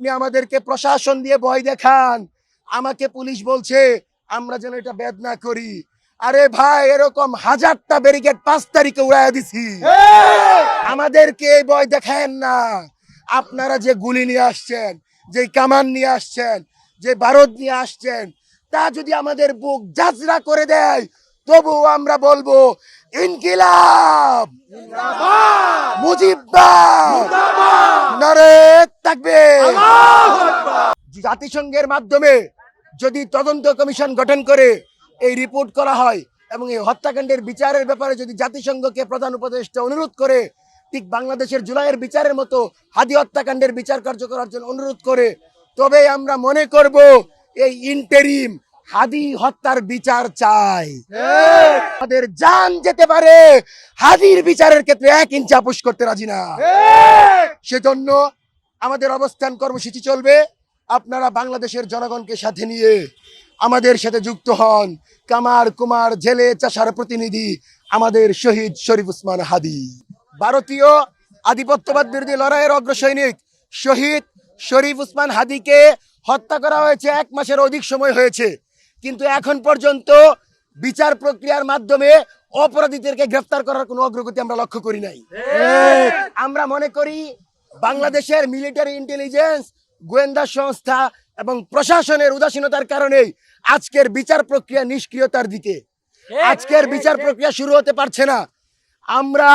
আপনি আমাদেরকে প্রশাসন দিয়ে ভয় দেখান, আমাকে পুলিশ বলছে আমরা যেন এটা বেদ না করি। আরে ভাই, এরকম হাজারটা ব্যারিকেড 5 তারিখে উড়াইয়া দিছি, আমাদেরকে এই ভয় দেখায়েন না। আপনারা যে গুলি নিয়ে আসছেন, যে কামান নিয়ে আসছেন, যে বারুদ নিয়ে আসছেন, তা যদি আমাদের বুক জাজরা করে দেয়, তবু আমরা বলবো ইনকিলাব মুজিববাদ, নারে তাকবীর। জাতিসংঘের মাধ্যমে যদি তদন্ত কমিশন গঠন করে এই রিপোর্ট করা হয় এবং এই হত্যাকাণ্ডের বিচারের ব্যাপারে যদি জাতিসংঘকে প্রধান উপদেষ্টা অনুরোধ করে, ঠিক বাংলাদেশের জুলাইয়ের বিচারের মতো হাদি হত্যাকাণ্ডের বিচার কার্য করার জন্য অনুরোধ করে, তবে আমরা মনে করব এই ইন্টারিম হাদি হত্যার বিচার চাই। আমাদের জান যেতে পারে, হাদির বিচারের ক্ষেত্রে 1 ইঞ্চি আপোষ করতে রাজি না। সেজন্য আমাদের অবস্থান কর্মসূচি চলবে। আপনারা বাংলাদেশের জনগণকে সাথে নিয়ে আমাদের সাথে যুক্ত হন। কামার কুমার জেলে চাষার প্রতিনিধি আমাদের শহীদ শরীফ উসমান হাদি। ভারতীয় আধিপত্যবাদ বিরোধী লড়াইয়ের অগ্রসৈনিক শহীদ শরীফ উসমান হাদিকে হত্যা করা হয়েছে 1 মাসের অধিক সময় হয়েছে, কিন্তু এখন পর্যন্ত বিচার প্রক্রিয়ার মাধ্যমে অপরাধীদেরকে গ্রেফতার করার কোনো অগ্রগতি আমরা লক্ষ্য করি নাই। আমরা মনে করি বাংলাদেশের মিলিটারি ইন্টেলিজেন্স, গোয়েন্দা সংস্থা এবং প্রশাসনের উদাসীনতার কারণে আজকের বিচার প্রক্রিয়া নিষ্ক্রিয়তার দিকে, আজকের বিচার প্রক্রিয়া শুরু হতে পারছে না। আমরা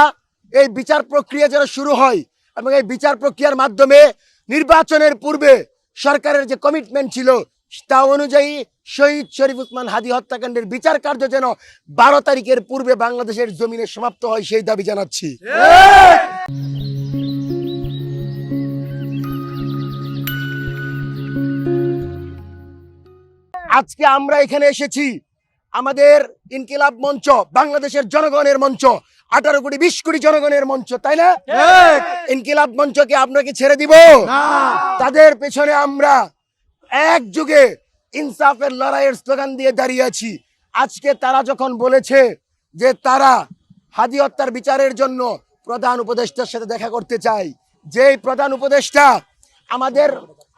এই বিচার প্রক্রিয়া যেন শুরু হয় এবং এই বিচার প্রক্রিয়ার মাধ্যমে নির্বাচনের পূর্বে সরকারের যে কমিটমেন্ট ছিল তা অনুযায়ী শহীদ শরীফ উসমান হাদি হত্যাকাণ্ডের বিচার কার্য যেন 12 তারিখের পূর্বে বাংলাদেশের জমিনে সমাপ্ত হয়, সেই দাবি জানাচ্ছি। আজকে আমরা এখানে এসেছি আমাদের ইনকিলাব মঞ্চ, বাংলাদেশের জনগণের মঞ্চ, 18 কোটি 20 কোটি জনগণের মঞ্চ, তাই না? ইনকিলাব মঞ্চকে আপনাকে ছেড়ে দিব? তাদের পেছনে আমরা একযুগে ইনসাফের লড়াইয়ের স্লোগান দিয়ে দাঁড়িয়ে আছি। আজকে তারা যখন বলেছে যে তারা হাদি হত্যার বিচারের জন্য প্রধান উপদেষ্টার সাথে দেখা করতে চায়, যেই প্রধান উপদেষ্টা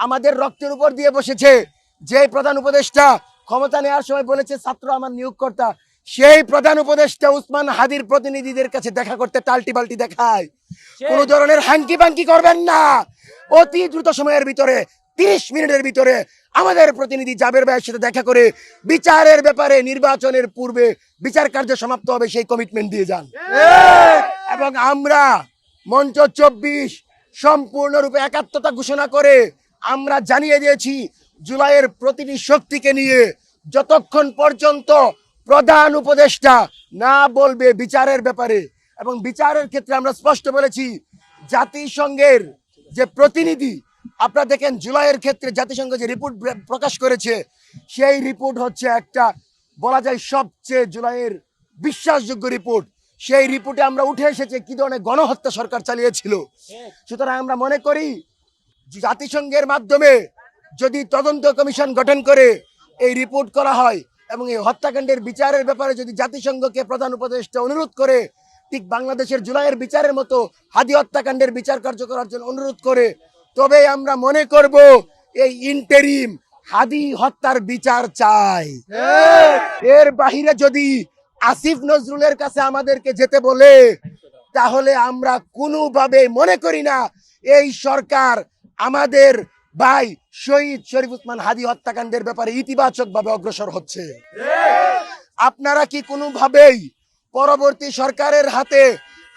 আমাদের রক্তের উপর দিয়ে বসেছে, যে প্রধান উপদেষ্টা ক্ষমতা নেওয়ার সময় বলেছে ছাত্র আমার নিয়োগকর্তা, সেই প্রধান উপদেষ্টা উসমান হাদির প্রতিনিধিদের কাছে দেখা করতে টাল্টি বাল্টি দেখায়। কোন ধরনের হাঙ্কি পাঙ্কি করবেন না। অতি দ্রুত সময়ের ভিতরে 30 মিনিটের ভিতরে আমাদের প্রতিনিধি জাবের ভাইয়ের সাথে দেখা করে বিচারের ব্যাপারে নির্বাচনের পূর্বে বিচার কার্য সমাপ্ত হবে সেই কমিটমেন্ট দিয়ে যান। এবং আমরা মঞ্চ 24 সম্পূর্ণরূপে একাত্মতা ঘোষণা করে আমরা জানিয়ে দিয়েছি জুলাইয়ের প্রতিটি শক্তিকে নিয়ে যতক্ষণ পর্যন্ত প্রধান উপদেষ্টা না বলবে বিচারের ব্যাপারে, এবং বিচারের ক্ষেত্রে আমরা স্পষ্ট বলেছি জাতিসংঘের যে প্রতিনিধি, আপনারা দেখেন জুলাইয়ের ক্ষেত্রে জাতিসংঘ যে রিপোর্ট প্রকাশ করেছে, সেই রিপোর্ট হচ্ছে একটা বলা যায় সবচেয়ে জুলাইয়ের বিশ্বাসযোগ্য রিপোর্ট। সেই রিপোর্টে আমরা উঠে এসেছে কি ধরনের গণহত্যা সরকার চালিয়েছিল। সুতরাং আমরা মনে করি জাতিসংঘের মাধ্যমে যদি তদন্ত কমিশন গঠন করে এই রিপোর্ট করা হয় এবং এই হত্যাকাণ্ডের বিচারের ব্যাপারে যদি জাতিসংঘকে প্রধান উপদেষ্টা অনুরোধ করে, ঠিক বাংলাদেশের জুলাইয়ের বিচারের মতো হাদি হত্যাকাণ্ডের বিচার কার্য করার জন্য অনুরোধ করে, তবে আমরা মনে করব এই ইন্টারিম হাদি হত্যার বিচার চাই। এর বাহিরে যদি আসিফ নজরুলের কাছে আমাদেরকে যেতে বলে, তাহলে আমরা কোনোভাবে মনে করি না এই সরকার আমাদের ভাই শহীদ শরীফ উসমান হাদি হত্যাকাণ্ডের ব্যাপারে ইতিবাচক ভাবে অগ্রসর হচ্ছে। আপনারা কি কোনোভাবেই পরবর্তী সরকারের হাতে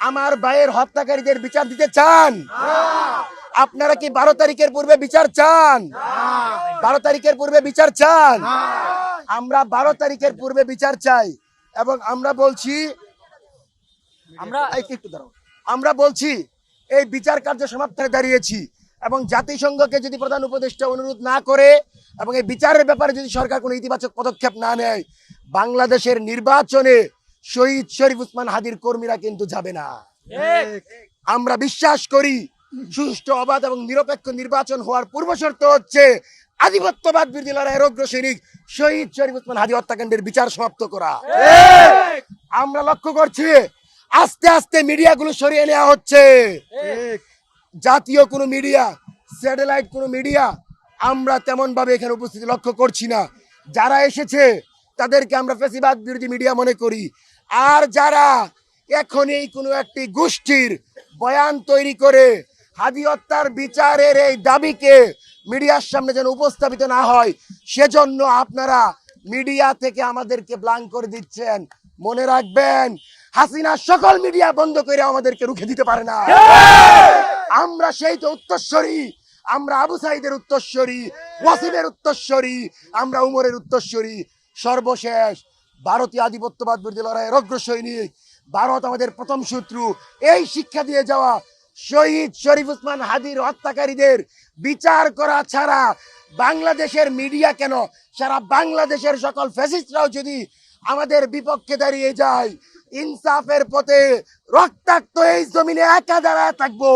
আমার ভাইয়ের হত্যাকারীদের বিচার দিতে চান? আপনারা কি 12 তারিখের পূর্বে বিচার চান? 12 তারিখের পূর্বে বিচার চান? আমরা 12 তারিখের পূর্বে বিচার চাই। এবং আমরা বলছি এই বিচার কার্য সমাপ্ত দাঁড়িয়েছি এবং জাতিসংঘকে যদি প্রধান উপদেষ্টা অনুরোধ না করে এবং এই বিচারের ব্যাপারে যদি সরকার কোনো ইতিবাচক পদক্ষেপ না নেয়, বাংলাদেশের নির্বাচনে শহীদ শরীফ উসমান হাদির কর্মীরা কিন্তু যাবে না। আমরা বিশ্বাস করি সুষ্ঠু, অবাধ এবং নিরপেক্ষ নির্বাচন হওয়ার পূর্ব শর্ত হচ্ছে আধিপত্যবাদ বিরোধী লড়াইয়ের অগ্রসৈনিক শহীদ শরীফ উসমান হাদি হত্যাকাণ্ডের বিচার সমাপ্ত করা। আমরা লক্ষ্য করছি আস্তে আস্তে মিডিয়াগুলো সরিয়ে নেওয়া হচ্ছে। জাতীয় কোনো মিডিয়া, স্যাটেলাইট কোনো মিডিয়া আমরা তেমন ভাবে এখানে উপস্থিতি লক্ষ্য করছি না। যারা এসেছে তাদেরকে আমরা ফ্যাসিবাদ বিরোধী মিডিয়া মনে করি। আর যারা এখনই কোনো একটি গোষ্ঠীর বয়ান তৈরি করে হাদি হত্যার বিচারের এই দাবিকে মিডিয়ার সামনে যেন উপস্থাপিত না হয়, সেজন্য আপনারা মিডিয়া থেকে আমাদেরকে ব্ল্যাঙ্ক করে দিচ্ছেন। মনে রাখবেন, হাসিনা সকল মিডিয়া বন্ধ করে আমাদেরকে রুখে দিতে পারে না। আমরা সেই তো উত্তরস্বরী, আমরা আবু সাইদের উত্তরস্বরী, ওয়াসিমের উত্তরস্বরী, আমরা উমরের উত্তরস্বরী। সর্বশেষ ভারতীয় আধিপত্যবাদ বিরোধী লড়াইয়ের অগ্র সৈনিক, ভারত আমাদের প্রথম শত্রু, এই শিক্ষা দিয়ে যাওয়া শহীদ শরীফ ওসমান হাদির হত্যাকারীদের বিচার করা ছাড়া বাংলাদেশের মিডিয়া কেন, সারা বাংলাদেশের সকল ফ্যাসিস্টরাও যদি আমাদের বিপক্ষে দাঁড়িয়ে যায়, ইনসাফের পথে রক্তাক্ত এই জমিনে একা দাঁড়ায় থাকবো,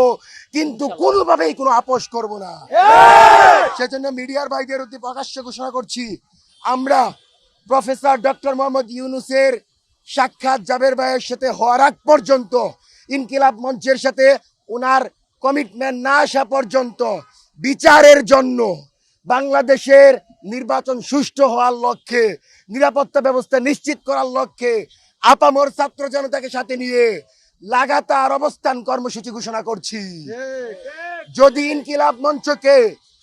কিন্তু কোনোভাবেই কোনো আপোষ করব না। সেজন্য মিডিয়ার ভাইদের অতি প্রকাশ্য ঘোষণা করছি, আমরা প্রফেসর ডক্টর মোহাম্মদ ইউনূসের সাক্ষাৎ জাবের ভাইয়ের সাথে হওয়ার আগ পর্যন্ত, ইনকিলাব মঞ্চের সাথে ওনার কমিটমেন্ট না আসা পর্যন্ত বিচারের জন্য, বাংলাদেশের নির্বাচন সুষ্ঠু হওয়ার লক্ষ্যে, নিরাপত্তা ব্যবস্থা নিশ্চিত করার লক্ষ্যে আপামর ছাত্র জনতাকে সাথে নিয়ে লাগাতার অবস্থান কর্মসূচি ঘোষণা করছি। যদি ইনকিলাব মঞ্চকে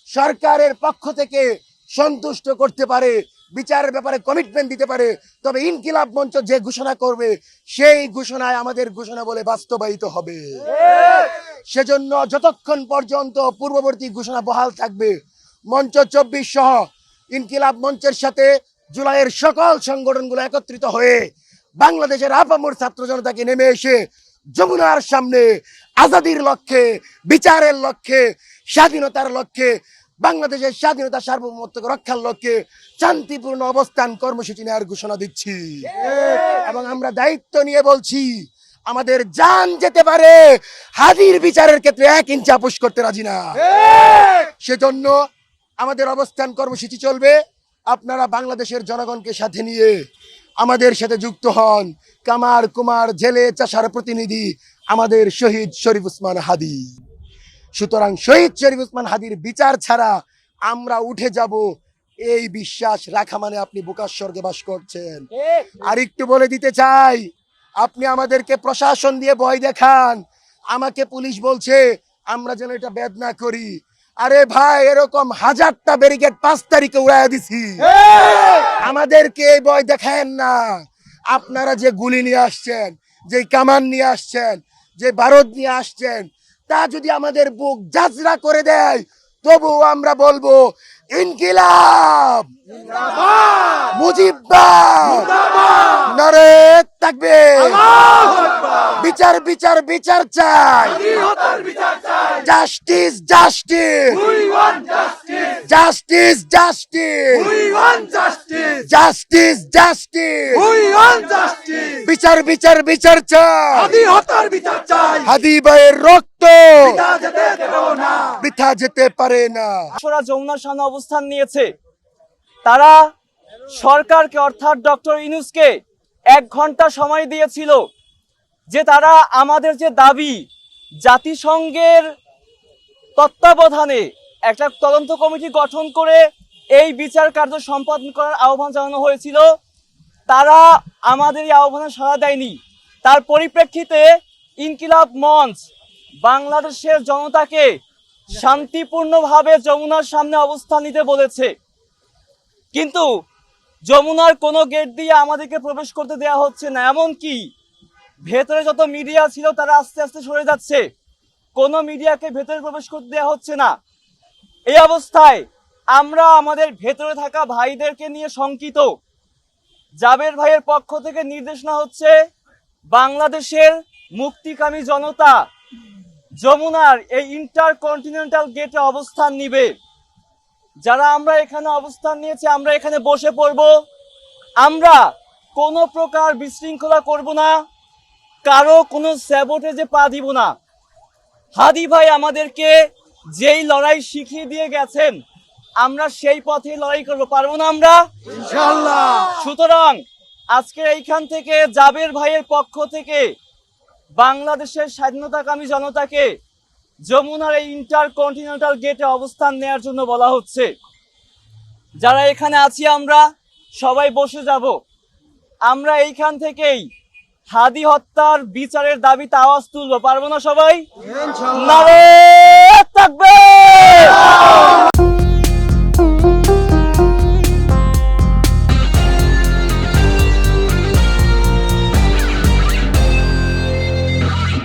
সরকারের পক্ষ থেকে সন্তুষ্ট করতে পারে, বিচারের ব্যাপারে কমিটমেন্ট দিতে পারে, তবে ইনকিলাব মঞ্চ যে ঘোষণা করবে সেই ঘোষণায় আমাদের ঘোষণা বলে বাস্তবায়িত হবে। সেজন্য যতক্ষণ পর্যন্ত পূর্ববর্তী ঘোষণা বহাল থাকবে, মঞ্চ 24 সহ ইনকিলাব মঞ্চের সাথে জুলাইয়ের সকল সংগঠনগুলো একত্রিত হয়ে বাংলাদেশের আপামর ছাত্র জনতাকে নেমে এসে যমুনার সামনে আজাদির লক্ষ্যে, বিচারের লক্ষ্যে, স্বাধীনতার লক্ষ্যে, বাংলাদেশের স্বাধীনতা সার্বভৌমত্ব রক্ষার লক্ষ্যে শান্তিপূর্ণ অবস্থান কর্মসূচি নেওয়ার ঘোষণা দিচ্ছি। এবং আমরা দায়িত্ব নিয়ে বলছি, আমাদের জান যেতে পারে, হাদির বিচারের ক্ষেত্রে 1 ইঞ্চি আপোষ করতে রাজি না। সেজন্য আমাদের অবস্থান কর্মসূচি চলবে। আপনারা বাংলাদেশের জনগণকে সাথে নিয়ে আমাদের সাথে যুক্ত হন। কামার কুমার জেলে চাষার প্রতিনিধি আমাদের শহীদ শরীফ ওসমান হাদি। সুতরাং শহীদ শরীফ ওসমান হাদির বিচার ছাড়া আমরা উঠে যাব, এই বিশ্বাস রাখা মানে আপনি বোকার স্বর্গে বাস করছেন। আর একটু বলে দিতে চাই, আপনি আমাদেরকে প্রশাসন দিয়ে ভয় দেখান, আমাকে পুলিশ বলছে আমরা যেন এটা বেদ না করি। আরে ভাই, এরকম 1000টা ব্যারিকেড 5 তারিখে উড়াইয়া দিছি, আমাদেরকে এই ভয় দেখায়েন না। আপনারা যে গুলি নিয়ে আসছেন, যে কামান নিয়ে আসছেন, যে বারুদ নিয়ে আসছেন, তা যদি আমাদের বুক জাজরা করে দেয়, তবুও আমরা বলবো ইনকিলাব জিন্দাবাদ, মুজিববাদ জিন্দাবাদ, নারে তাকবীর, আল্লাহু আকবার। বিচার বিচার বিচার চাই, স্বাধীনতার বিচার চাই, justice justice, we want justice, justice justice, we want justice, justice justice, we want justice. বিচার বিচার বিচার চাই, স্বাধীনতার বিচার চাই, হাদি ভাইয়ের রক্ত বৃথা যেতে দেব না, বৃথা যেতে পারে না। ছাত্ররা যমুনার সামনে অবস্থান নিয়েছে, তারা সরকারকে অর্থাৎ ডক্টর ইউনূসকে 1 ঘন্টা সময় দিয়েছিল যে তারা আমাদের যে দাবি, জাতিসংঘের তত্ত্বাবধানে একটা তদন্ত কমিটি গঠন করে এই বিচার কার্য সম্পাদন করার আহ্বান জানানো হয়েছিল, তারা আমাদের এই আহ্বানে সাড়া দেয়নি। তার পরিপ্রেক্ষিতে ইনকিলাব মঞ্চ বাংলাদেশের জনতাকে শান্তিপূর্ণভাবে যমুনার সামনে অবস্থান নিতে বলেছে, কিন্তু যমুনার কোনো গেট দিয়ে আমাদেরকে প্রবেশ করতে দেওয়া হচ্ছে না। এমনকি ভেতরে যত মিডিয়া ছিল তারা আস্তে আস্তে সরে যাচ্ছে, কোনো মিডিয়াকে ভেতরে প্রবেশ করতে দেওয়া হচ্ছে না। এই অবস্থায় আমরা আমাদের ভেতরে থাকা ভাইদেরকে নিয়ে শঙ্কিত। জাবের ভাইয়ের পক্ষ থেকে নির্দেশনা হচ্ছে, বাংলাদেশের মুক্তিকামী জনতা যমুনার এই ইন্টারকন্টিনেন্টাল গেটে অবস্থান নিবে। যারা আমরা এখানে অবস্থান নিয়েছি, আমরা এখানে বসে পড়ব। আমরা কোনো প্রকার বিশৃঙ্খলা করব না, কারো কোনো স্যাবোটেজে পা দিব না। হাদি ভাই আমাদেরকে যেই লড়াই শিখিয়ে দিয়ে গেছেন, আমরা সেই পথে লড়াই করব, পারবো না আমরা ইনশাআল্লাহ। সুতরাং আজকে এইখান থেকে জাবের ভাইয়ের পক্ষ থেকে বাংলাদেশের স্বাধীনতাকামী জনতাকে যমুনার এই ইন্টারকন্টিনেন্টাল গেটে অবস্থান নেওয়ার জন্য বলা হচ্ছে। যারা এখানে আছি আমরা সবাই বসে যাব। আমরা এইখান থেকেই হাদি হত্যার বিচারের দাবিতে আওয়াজ তুলবো, পারবো না সবাই? নারে